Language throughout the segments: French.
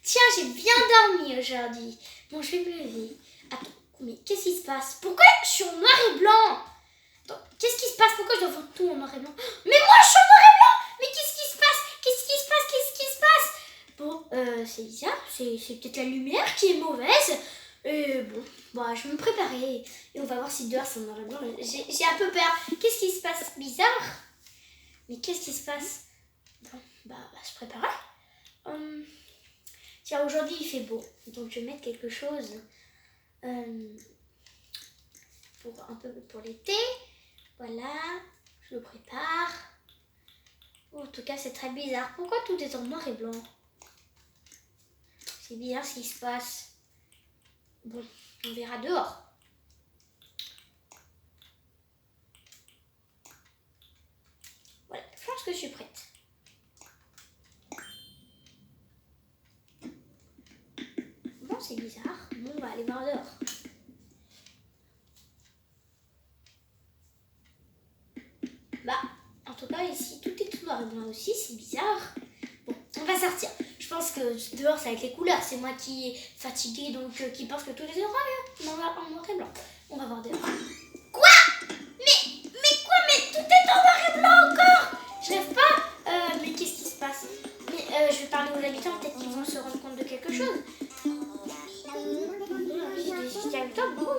Tiens, j'ai bien dormi aujourd'hui. Bon, je vais me lever. Attends, mais qu'est-ce qui se passe? Pourquoi je suis en noir et blanc? Attends, qu'est-ce qui se passe? Pourquoi je dois voir tout en noir et blanc? Mais moi, je suis en noir et blanc! Mais qu'est-ce qui se passe? Qu'est-ce qui se passe? Qu'est-ce qui se passe? Bon, c'est bizarre. C'est peut-être la lumière qui est mauvaise. Bon, bah, je vais me préparer. Et on va voir si dehors c'est en noir et blanc. J'ai un peu peur. Qu'est-ce qui se passe? Bizarre. Mais qu'est-ce qui se passe? Bon, bah, se préparer. Tiens, aujourd'hui il fait beau, donc je vais mettre quelque chose pour un peu pour l'été. Voilà, je le prépare. En tout cas, c'est très bizarre. Pourquoi tout est en noir et blanc? C'est bizarre ce qui se passe. Bon, on verra dehors. Voilà, je pense que je suis prête. Bon, c'est bizarre. Bon, on va aller voir dehors. Bah, en tout cas, ici, tout est tout noir et blanc aussi. C'est bizarre. Bon, on va sortir. Je pense que dehors, ça va être les couleurs. C'est moi qui est fatiguée, donc qui pense que tout est en noir et blanc. On va voir dehors. Quoi? Mais quoi? Mais tout est en noir et blanc encore? Je rêve pas. Mais qu'est-ce qui se passe? Mais je vais parler aux habitants, peut-être qu'ils vont se rendre compte de quelque chose.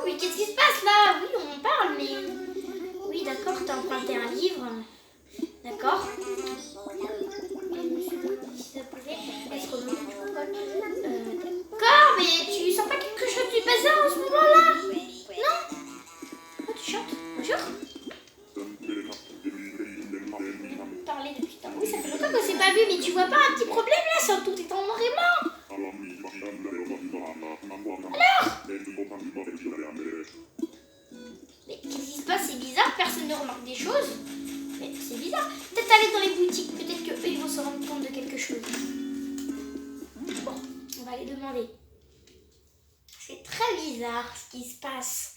Oui, qu'est-ce qui se passe là? Oui, on en parle, mais... Oui, d'accord, t'as emprunté un livre. D'accord. D'accord, mais tu sens pas quelque chose du bazar en ce moment-là? Non? Oh, tu chantes? Bonjour. Parler depuis tant. Oui, ça fait longtemps qu'on s'est pas vu, mais tu vois pas un petit problème là? Sur tout est en noir et blanc. Alors? Mais qu'est-ce qui se passe? C'est bizarre, personne ne remarque des choses. Mais c'est bizarre. Peut-être aller dans les boutiques, peut-être qu'eux ils vont se rendre compte de quelque chose. Bon, on va les demander. C'est très bizarre ce qui se passe.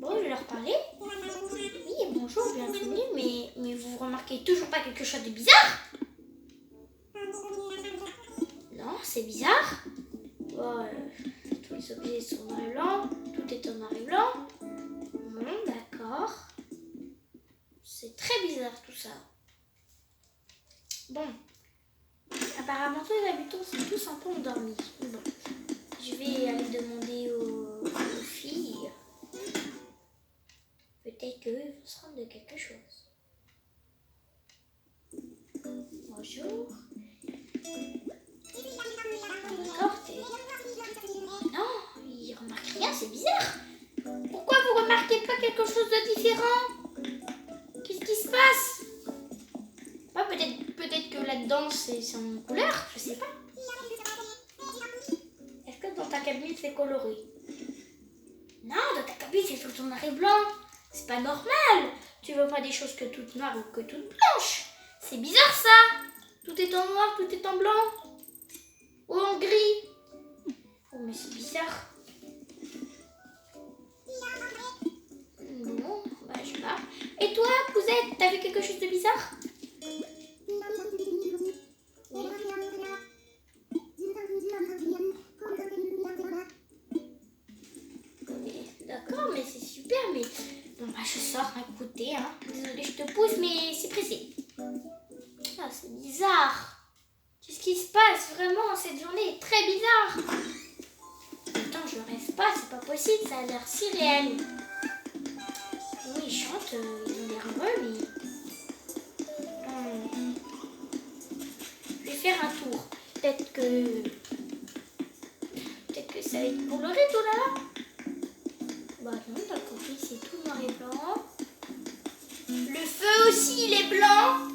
Bon, je vais leur parler. Oui, bonjour, bienvenue, mais vous remarquez toujours pas quelque chose de bizarre? Non, c'est bizarre. Bon, tous les objets sont en noir et blanc. Tout est en noir et blanc. Bon, d'accord. C'est très bizarre tout ça. Bon. Apparemment, tous les habitants sont tous un peu endormis. Bon. Je vais aller demander aux filles. Peut-être qu'eux vont se rendre de quelque chose. Bonjour. D'accord, non, ils remarquent rien, c'est bizarre. Pourquoi vous remarquez pas quelque chose de différent? Qu'est-ce qui se passe? Ah, peut-être que là-dedans c'est en couleur, je sais pas. Est-ce que dans ta cabine c'est coloré? Non, dans ta cabine c'est tout en noir et blanc. C'est pas normal. Tu veux pas des choses que toutes noires ou que toutes blanches? C'est bizarre ça. Tout est en noir, tout est en blanc. Ou en gris. Oh mais c'est bizarre. Non, bah je sais pas. Et toi, Cousette, t'as vu quelque chose de bizarre? D'accord, mais c'est super, mais... Bon bah je sors, écoutez, hein. Désolée, je te pousse, mais c'est pressé. Ah, c'est bizarre. Qu'est-ce qui se passe? Vraiment, cette journée est très bizarre. Attends, je rêve pas, c'est pas possible, ça a l'air si réel. Oui, ils chantent, ils ont l'air heureux, mais... Je vais faire un tour. Peut-être que ça va être coloré tout là. Bah non, t'as compris, c'est tout noir et blanc. Le feu aussi, il est blanc.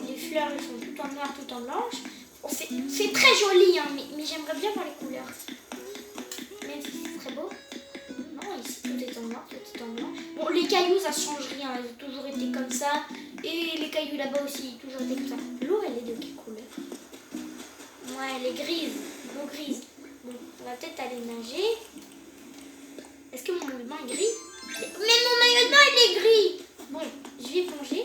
Les fleurs, elles sont tout en noir, tout en blanche. Bon, c'est très joli, hein, mais j'aimerais bien voir les couleurs. Même si c'est très beau. Non, ici, tout est en noir, tout est en blanc. Bon, les cailloux, ça change rien. Elles ont toujours été comme ça. Et les cailloux là-bas aussi, toujours été comme ça. L'eau, elle est de quelle couleur? Ouais, elle est grise. L'eau grise. Bon, on va peut-être aller nager. Est-ce que mon maillot de bain est gris? Mais mon maillot de bain, il est gris. Bon, je vais plonger.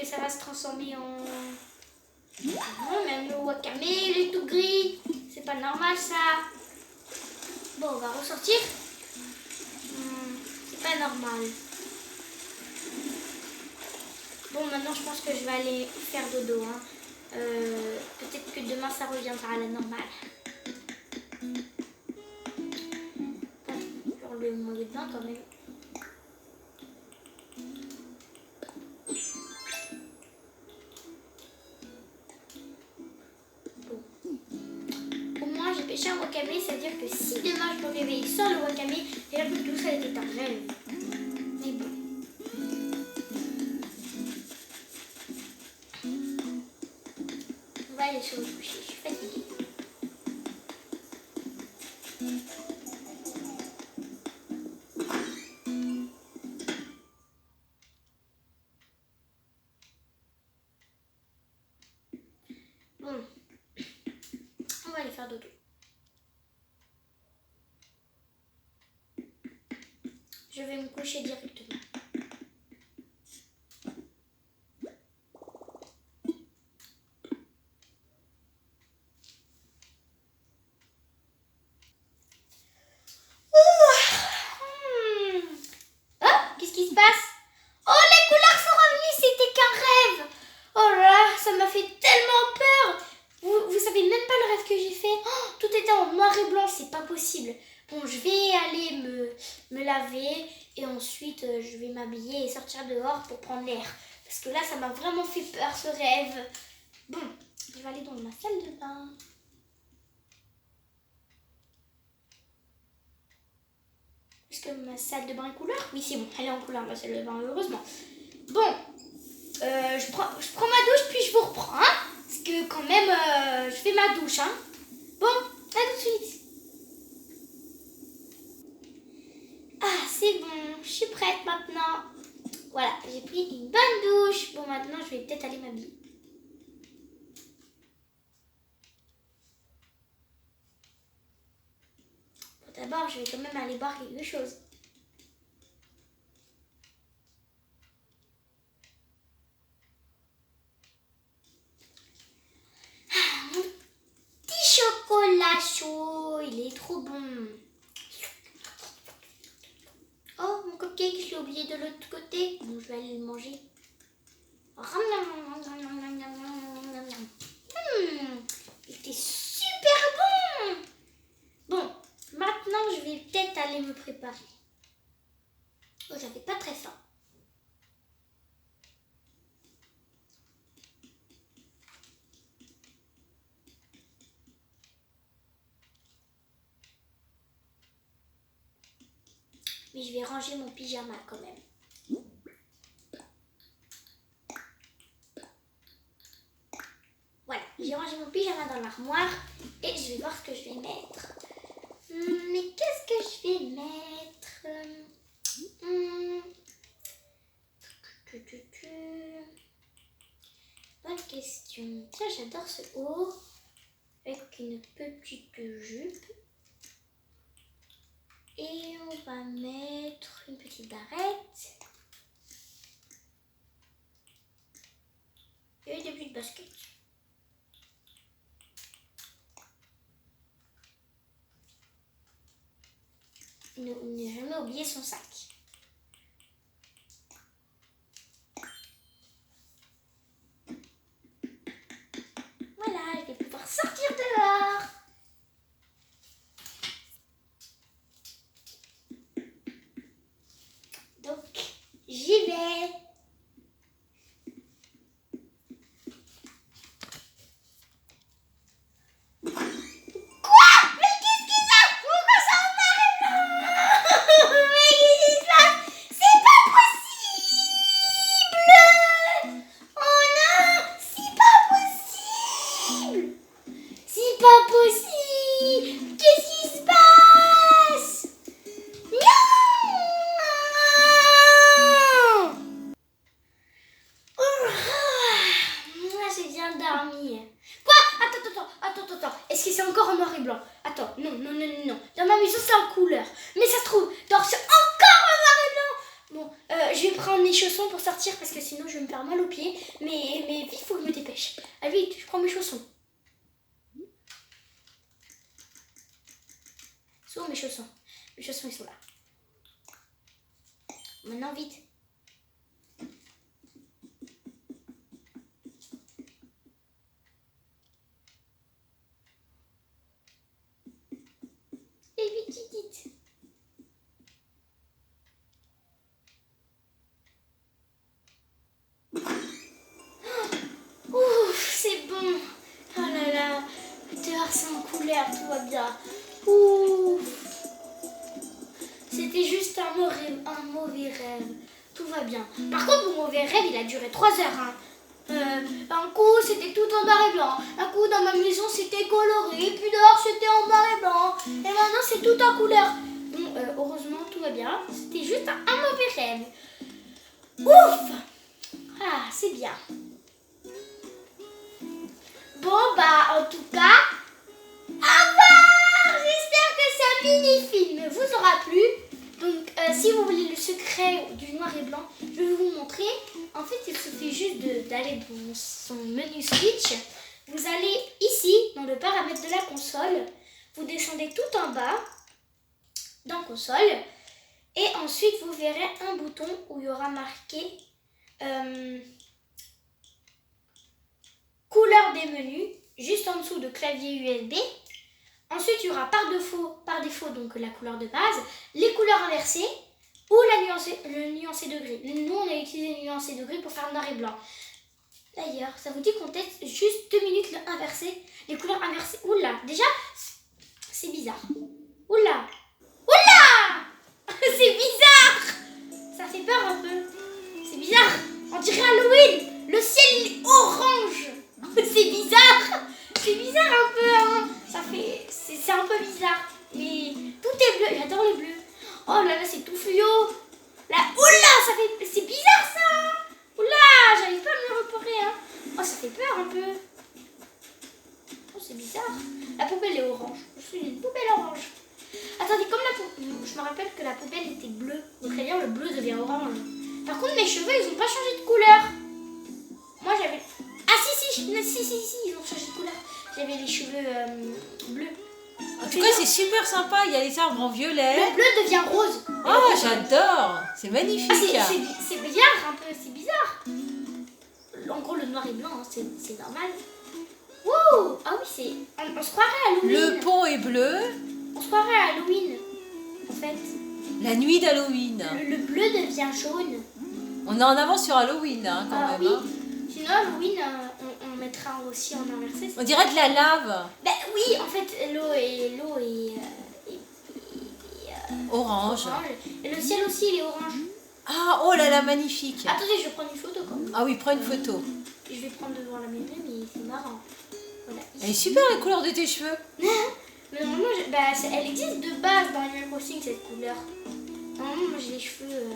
ça va se transformer en... Non, même le wakame, il est tout gris. C'est pas normal ça. Bon, on va ressortir. C'est pas normal. Bon, maintenant je pense que je vais aller faire dodo. Hein. Peut-être que demain ça reviendra à la normale. Genre le maillot de bain quand même. Bon. Au moins j'ai pêché un wakame, c'est-à-dire que si demain je me réveille sans le wakame, déjà que tout ça était un rêve. Mais bon. On va aller se recoucher, je suis fatiguée. Bon, on va aller faire dodo. Je vais me coucher directement. Qu'est-ce qui se passe? Oh, les couleurs sont revenues, c'était qu'un rêve. Oh là là, ça m'a fait tellement peur. Vous savez même pas le rêve que j'ai fait. Oh, tout était en noir et blanc, c'est pas possible. Bon, je vais aller me laver et ensuite je vais m'habiller et sortir dehors pour prendre l'air. Parce que là, ça m'a vraiment fait peur ce rêve. Bon, je vais aller dans ma salle de bain. Est-ce que ma salle de bain est couleur? Oui, c'est bon, elle est en couleur, ma salle de bain, heureusement. Bon, je prends ma douche, puis je vous reprends, hein, parce que quand même, je fais ma douche, hein. Bon, à tout de suite. Ah, c'est bon, je suis prête maintenant. Voilà, j'ai pris une bonne douche. Bon, maintenant, je vais peut-être aller m'habiller. Bon, d'abord, je vais quand même aller boire quelque chose. Mon petit chocolat chaud, il est trop bon. Oh, mon cupcake, je l'ai oublié de l'autre côté. Bon, je vais aller le manger. Il était super bon. Bon, maintenant, je vais peut-être aller me préparer. Oh, j'avais pas très faim. Mais je vais ranger mon pyjama quand même. Voilà, j'ai rangé mon pyjama dans l'armoire et je vais voir ce que je vais mettre. Mais qu'est-ce que je vais mettre? Bonne question. Tiens, j'adore ce haut avec une petite jupe. Et on va mettre une petite barrette. Et des petites baskets. Ne jamais oublier son sac. Voilà, je vais pouvoir sortir dehors. Donc, j'y vais. Est-ce que c'est encore en noir et blanc? Attends, non. Dans ma maison, c'est en couleur. Mais ça se trouve, c'est encore en noir et blanc. Bon, je vais prendre mes chaussons pour sortir parce que sinon je vais me faire mal aux pieds. Mais vite, il faut que je me dépêche. Allez, vite, je prends mes chaussons. Sont où mes chaussons? Mes chaussons, ils sont là. Maintenant, vite. Et vite, vite, vite. Ouf, c'est bon. Oh là là. Dehors, c'est en couleur, tout va bien. Ouf. C'était juste un mauvais rêve. Tout va bien. Par contre, mon mauvais rêve, il a duré 3 heures. Hein. Un coup, c'était tout en noir et blanc. Un coup, dans ma maison, c'était coloré. Et puis dehors, c'était en noir et blanc. Et maintenant, c'est tout en couleur. Bon, heureusement, tout va bien. C'était juste un mauvais rêve. Ouf! Ah, c'est bien. Bon, bah, en tout cas, au revoir! J'espère que ce mini-film vous aura plu. Donc, si vous voulez le secret du noir et blanc, je vais vous montrer. En fait, il suffit juste d'aller dans son menu Switch. Vous allez ici, dans le paramètre de la console. Vous descendez tout en bas, dans console. Et ensuite, vous verrez un bouton où il y aura marqué couleur des menus, juste en dessous de clavier USB. Ensuite, il y aura par défaut donc la couleur de base, les couleurs inversées ou le nuancé de gris. Nous, on a utilisé le nuancé de gris pour faire noir et blanc. D'ailleurs, ça vous dit qu'on teste juste 2 minutes le inversé, les couleurs inversées. Oula, déjà, c'est bizarre. Oula, oula, c'est bizarre. Ça fait peur un peu. C'est bizarre. On dirait Halloween. Le ciel est orange. C'est bizarre. C'est bizarre un peu. Hein. C'est un peu bizarre. Mais tout est bleu. J'adore les bleus. Oh là là, c'est tout fluo. Là, oula, c'est bizarre ça. Oula, j'arrive pas à me repérer. Hein. Oh, ça fait peur un peu. Oh, c'est bizarre. La poubelle est orange. Je suis une poubelle orange. Attendez, comme je me rappelle que la poubelle était bleue. Donc, très bien, le bleu devient orange. Par contre, mes cheveux, ils ont pas changé de couleur. Moi, j'avais... Ah, si, ils ont changé de couleur. J'avais les cheveux bleus. En tout cas, c'est super sympa. Il y a les arbres en violet. Le bleu devient rose. Oh, j'adore. C'est magnifique. Ah, c'est bizarre un peu, c'est bizarre. En gros, le noir et blanc, hein, c'est normal. Wouh! Ah oui, on se croirait à Halloween. Le pont est bleu. On se croirait à Halloween, en fait. La nuit d'Halloween. Le bleu devient jaune. On est en avance sur Halloween, hein, quand même. Oui. Hein. Sinon, Halloween, on mettra aussi en inversé. On dirait de la lave. Ben oui, en fait, l'eau est Orange. Et le ciel aussi, il est orange. Ah, oh là là, magnifique. Attendez, je vais prendre une photo quand même. Ah oui, prends une photo. Je vais prendre devant la mairie, mais c'est marrant. Voilà. Elle est super la couleur de tes cheveux. Mais normalement, elle existe de base dans Animal Crossing, cette couleur. Normalement, moi j'ai les cheveux...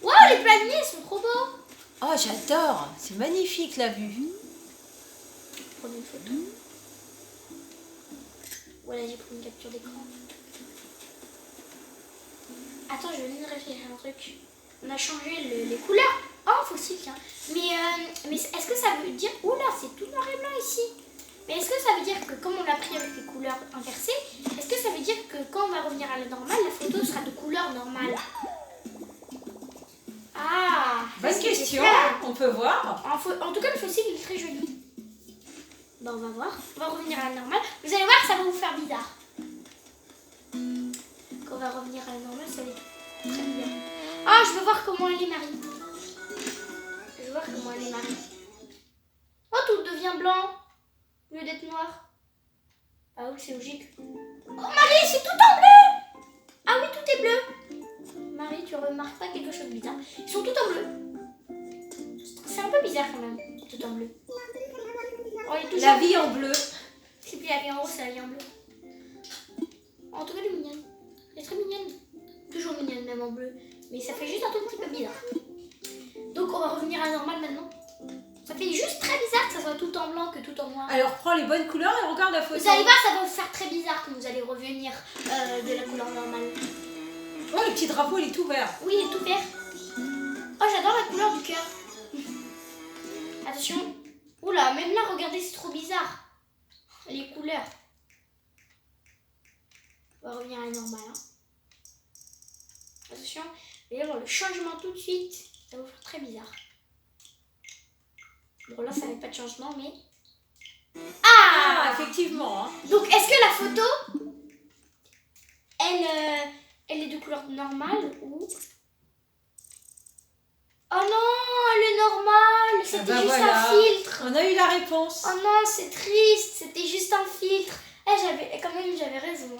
Waouh, les palmiers sont trop beaux. Oh, j'adore. C'est magnifique la vue. Je vais prendre une photo. Voilà, j'ai pris une capture d'écran. Attends, je viens de réfléchir à un truc. On a changé les couleurs. Oh, fossile, tiens. Mais est-ce que ça veut dire... Oula, c'est tout noir et blanc ici. Mais est-ce que ça veut dire que comme on l'a pris avec les couleurs inversées, est-ce que ça veut dire que quand on va revenir à la normale, la photo sera de couleur normale? Ah, bonne question, on peut voir. En tout cas, le fossile il est très joli. Bon, on va voir. On va revenir à la normale. Vous allez voir, ça va vous faire bizarre. Quand on va revenir à la normale, ça va être très bizarre. Ah, je veux voir comment elle est, Marie. Je veux voir comment elle est, Marie. Oh, tout devient blanc au lieu d'être noir. Ah oui, c'est logique. Oh, Marie, c'est tout en bleu. Ah oui, tout est bleu. Marie, tu remarques pas quelque chose de bizarre? Ils sont tout en bleu. C'est un peu bizarre quand même, tout en bleu. Oh, la vie en bleu. C'est plus la vie en rose, c'est la vie en bleu. En tout cas, elle est mignonne. Elle est très mignonne. Toujours mignonne, même en bleu. Mais ça fait juste un tout petit peu bizarre. Donc, on va revenir à la normale maintenant. Ça fait juste très bizarre que ça soit tout en blanc que tout en noir. Alors, prends les bonnes couleurs et regarde la photo. Vous allez voir, ça va vous faire très bizarre quand vous allez revenir de la couleur normale. Oh, le petit drapeau, il est tout vert. Oui, il est tout vert. couleur du cœur. Attention. Oula, même là, regardez, c'est trop bizarre. Les couleurs. On va revenir à la normale. Hein. Attention. Vous allez voir le changement tout de suite. Ça va vous faire très bizarre. Bon, là, ça n'avait pas de changement, mais... Ah, effectivement. Hein. Donc, est-ce que la photo, elle est de couleur normale ou... Oh non, elle est normale. C'était ben juste voilà. un filtre. On a eu la réponse. Oh non, c'est triste. C'était juste un filtre. Quand même, j'avais raison.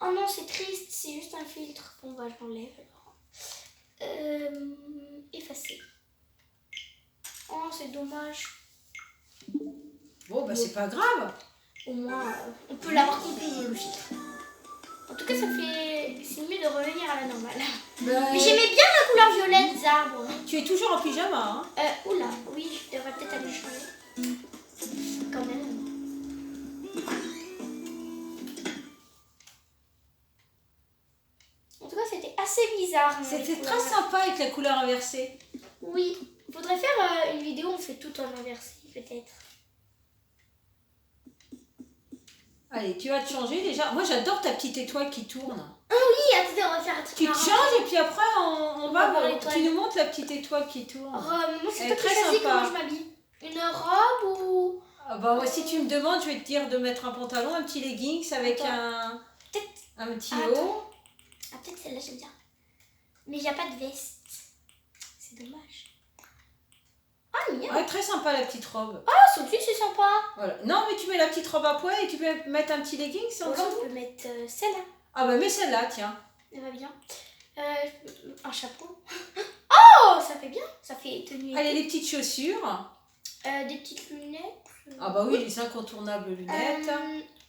Oh non, c'est triste. C'est juste un filtre. Bon, bah, je l'enlève alors. Effacer. Oh, c'est dommage. Bon, bah c'est pas grave. Au moins, on peut l'avoir compris le filtre. En tout cas, c'est mieux de revenir à la normale. Mais j'aimais bien la couleur violette des arbres. Tu es toujours en pyjama, hein? Oula, oui, je devrais peut-être aller changer. Quand même. En tout cas, c'était assez bizarre. C'était très sympa avec la couleur inversée. Oui. Faudrait faire une vidéo où on fait tout en inversé, peut-être. Allez, tu vas te changer déjà. Moi, j'adore ta petite étoile qui tourne. Ah oui, attendez, on va faire un truc. Tu te changes et puis après, on va voir voir. l'étoile. Tu nous montres la petite étoile qui tourne. Moi, c'est Elle toi est qui très choisis sympa. comment je m'habille. Une robe ou... Ah bah, moi, si tu me demandes, je vais te dire de mettre un pantalon, un petit leggings avec un petit haut. Attends. Ah, peut-être celle-là, j'aime bien. Mais il n'y a pas de veste. C'est dommage. Ah, mignon. Ouais, très sympa la petite robe. Ah, ça aussi, c'est sympa. Voilà. Non, mais tu mets la petite robe à pois et tu peux mettre un petit leggings en Ou alors, dessous. on peut mettre celle-là. Ah bah, mets celle-là, tiens. Elle va bien. Un chapeau. Oh, ça fait bien. Ça fait tenue. Allez, les petites chaussures. Des petites lunettes. Ah bah oui, les incontournables lunettes.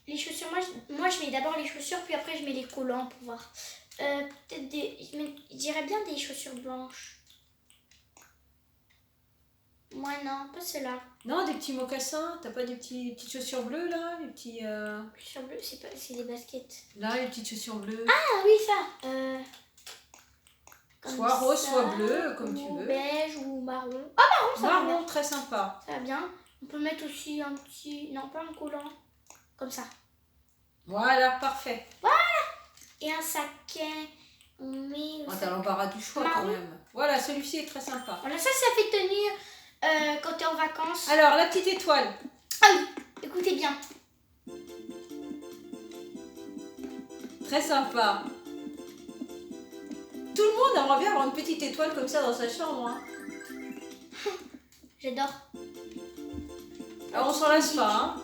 Les chaussures, moi je mets d'abord les chaussures, puis après je mets les collants pour voir. Peut-être je dirais bien des chaussures blanches. Moi non, pas ceux-là. Non, des petits mocassins. T'as pas des petites chaussures bleues là? Les petits. Chaussures bleues, c'est des baskets. Là, les petites chaussures bleues. Ah oui, ça. Soit rose, ça, soit bleu, comme tu ou veux. beige ou marron. Ah, marron, ça va bien. Marron, très sympa. Ça va bien. On peut mettre aussi un petit... Non, pas un collant. Comme ça. Voilà, parfait. Et un saquet. On met... Ah, t'as l'embarras du choix quand Marron. même. Voilà, celui-ci est très sympa. Voilà, ça fait tenue quand t'es en vacances. Alors, la petite étoile. Ah oui, écoutez bien. Très sympa. Tout le monde aimerait bien avoir une petite étoile comme ça dans sa chambre. Hein. J'adore. Alors, on s'en lasse pas. Hein.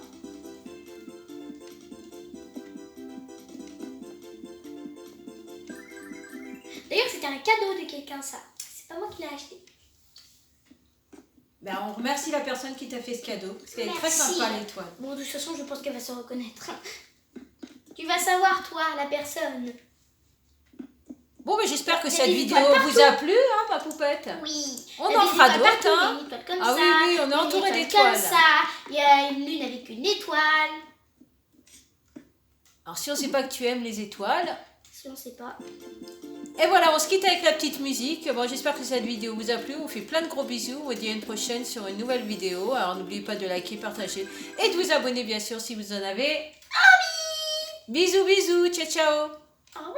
D'ailleurs, c'était un cadeau de quelqu'un, ça. C'est pas moi qui l'ai acheté. Ben, on remercie la personne qui t'a fait ce cadeau. Parce qu'elle est très Merci. sympa, l'étoile. Bon, de toute façon, je pense qu'elle va se reconnaître. Tu vas savoir, toi, la personne. Bon, mais j'espère que Il y a cette des vidéo étoiles vous a plu, hein, ma poupette. Oui. On Il y a en des fera étoiles d'autres, partout, hein. il y a une étoile comme Ah ça. oui, oui, on est il y a une entouré étoile d'étoiles. Comme ça. Il y a une lune avec une étoile. Alors, si on sait pas que tu aimes les étoiles. Si on sait pas. Et voilà, on se quitte avec la petite musique. Bon, j'espère que cette vidéo vous a plu. On vous fait plein de gros bisous. On vous dit à une prochaine sur une nouvelle vidéo. Alors, n'oubliez pas de liker, partager et de vous abonner, bien sûr, si vous en avez. Bisous, bisous. Ciao, ciao. Au revoir.